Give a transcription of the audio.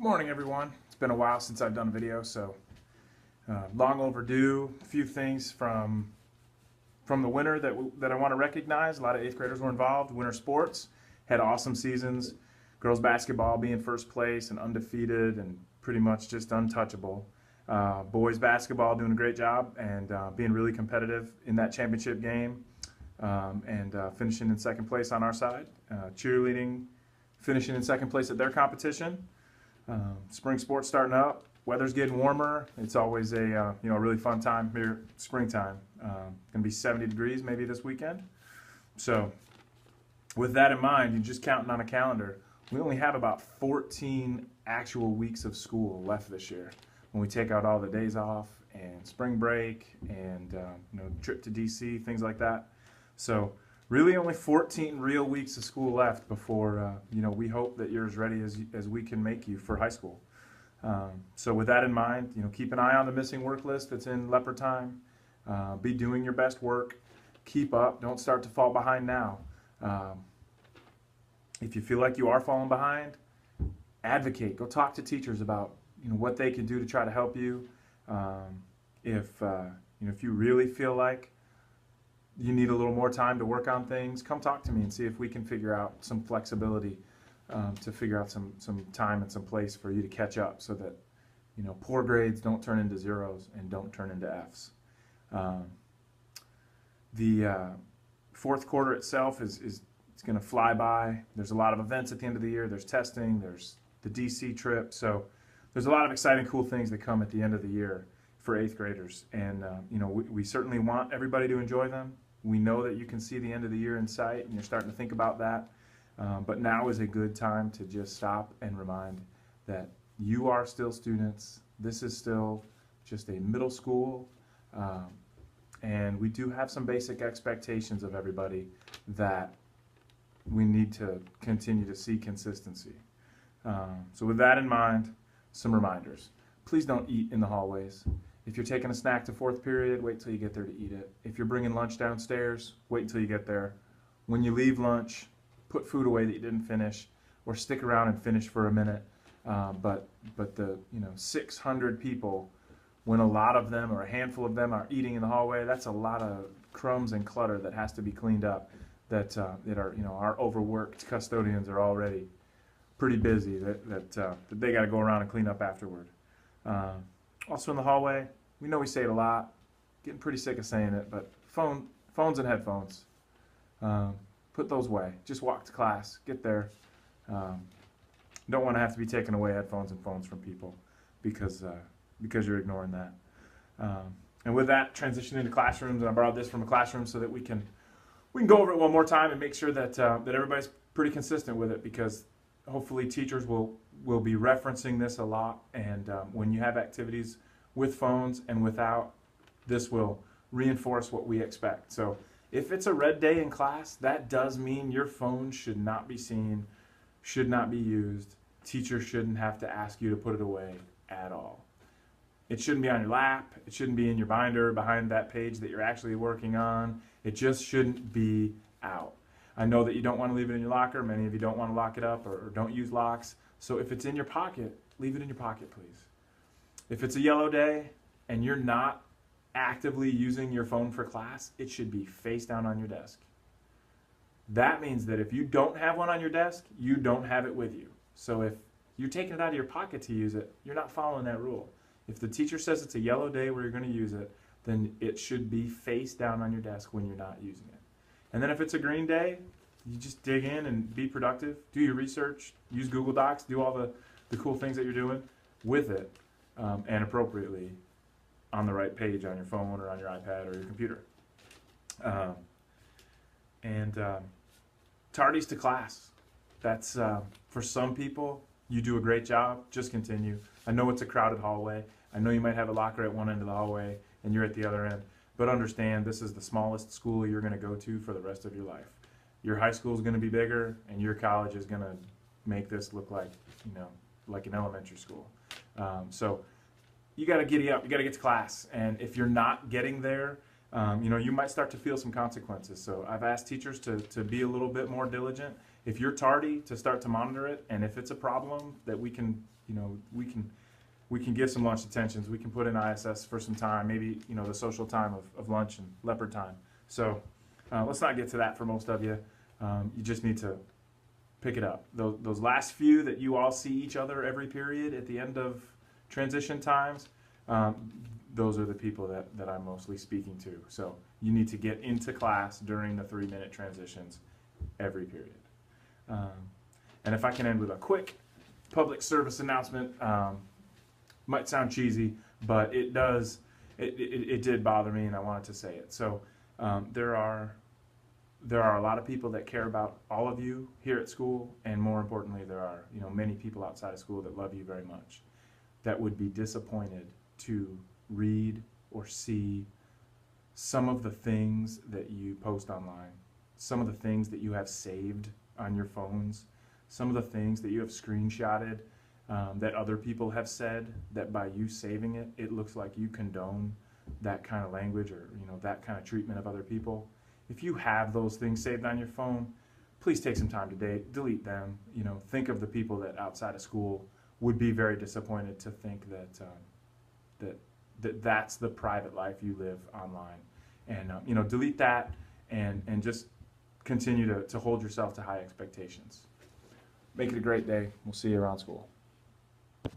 Morning, everyone. It's been a while since I've done a video, so long overdue. A few things from the winter that I want to recognize. A lot of 8th graders were involved. Winter sports had awesome seasons. Girls basketball being first place and undefeated and pretty much just untouchable. Boys basketball doing a great job and being really competitive in that championship game and finishing in second place on our side. Cheerleading finishing in second place at their competition. Spring sports starting up. Weather's getting warmer. It's always a really fun time here, springtime. Gonna be 70 degrees maybe this weekend. So with that in mind, you're just counting on a calendar. We only have about 14 actual weeks of school left this year when we take out all the days off and spring break and trip to DC, things like that. So really only 14 real weeks of school left before we hope that you're as ready as we can make you for high school. So with that in mind, keep an eye on the missing work list that's in leopard time. Be doing your best work. Keep up. Don't start to fall behind now. If you feel like you are falling behind, advocate. Go talk to teachers about what they can do to try to help you. If you really feel like you need a little more time to work on things, come talk to me and see if we can figure out some flexibility to figure out some time and some place for you to catch up so that poor grades don't turn into zeros and don't turn into Fs. The fourth quarter itself is going to fly by. There's a lot of events at the end of the year. There's testing, there's the DC trip, so there's a lot of exciting, cool things that come at the end of the year for 8th graders, and we certainly want everybody to enjoy them. We know that you can see the end of the year in sight, and you're starting to think about that, but now is a good time to just stop and remind that you are still students. This is still just a middle school, and we do have some basic expectations of everybody that we need to continue to see consistency. So with that in mind, some reminders. Please don't eat in the hallways. If you're taking a snack to 4th period, wait till you get there to eat it. If you're bringing lunch downstairs, wait until you get there. When you leave lunch, put food away that you didn't finish, or stick around and finish for a minute. But the 600 people, when a lot of them or a handful of them are eating in the hallway, that's a lot of crumbs and clutter that has to be cleaned up. That our overworked custodians are already pretty busy. That they got to go around and clean up afterward. Also in the hallway, we know we say it a lot, getting pretty sick of saying it, but phones and headphones, put those away. Just walk to class, get there. Don't want to have to be taking away headphones and phones from people because you're ignoring that. And with that, transition into classrooms, and I borrowed this from a classroom so that we can go over it one more time and make sure that that everybody's pretty consistent with it, because hopefully teachers will be referencing this a lot, and when you have activities with phones and without, this will reinforce what we expect. So if it's a red day in class, that does mean your phone should not be seen, should not be used. Teachers shouldn't have to ask you to put it away at all. It shouldn't be on your lap. It shouldn't be in your binder behind that page that you're actually working on. It just shouldn't be out. I know that you don't want to leave it in your locker. Many of you don't want to lock it up or don't use locks. So if it's in your pocket, leave it in your pocket, please. If it's a yellow day and you're not actively using your phone for class, it should be face down on your desk. That means that if you don't have one on your desk, you don't have it with you. So if you're taking it out of your pocket to use it, you're not following that rule. If the teacher says it's a yellow day where you're going to use it, then it should be face down on your desk when you're not using it. And then if it's a green day, you just dig in and be productive. Do your research, use Google Docs, do all the cool things that you're doing with it, and appropriately on the right page on your phone or on your iPad or your computer. Tardies to class. That's, for some people, you do a great job. Just continue. I know it's a crowded hallway. I know you might have a locker at one end of the hallway and you're at the other end. But understand, this is the smallest school you're going to go to for the rest of your life. Your high school is going to be bigger, and your college is going to make this look like, like an elementary school. So you got to giddy up. You got to get to class. And if you're not getting there, you might start to feel some consequences. So I've asked teachers to be a little bit more diligent if you're tardy to start to monitor it, and if it's a problem that we can, we can give some lunch detentions. We can put in ISS for some time, maybe, the social time of lunch and leopard time. So let's not get to that for most of you. You just need to pick it up. Those last few that you all see each other every period at the end of transition times, those are the people that I'm mostly speaking to. So you need to get into class during the 3-minute transitions every period. And if I can end with a quick public service announcement, might sound cheesy, but it did bother me, and I wanted to say it. So there are a lot of people that care about all of you here at school, and more importantly, there are many people outside of school that love you very much, that would be disappointed to read or see some of the things that you post online, some of the things that you have saved on your phones, some of the things that you have screenshotted that other people have said, that by you saving it, it looks like you condone that kind of language or that kind of treatment of other people. If you have those things saved on your phone, please take some time to delete them. Think of the people that outside of school would be very disappointed to think that that's the private life you live online. And delete that and just continue to hold yourself to high expectations. Make it a great day. We'll see you around school.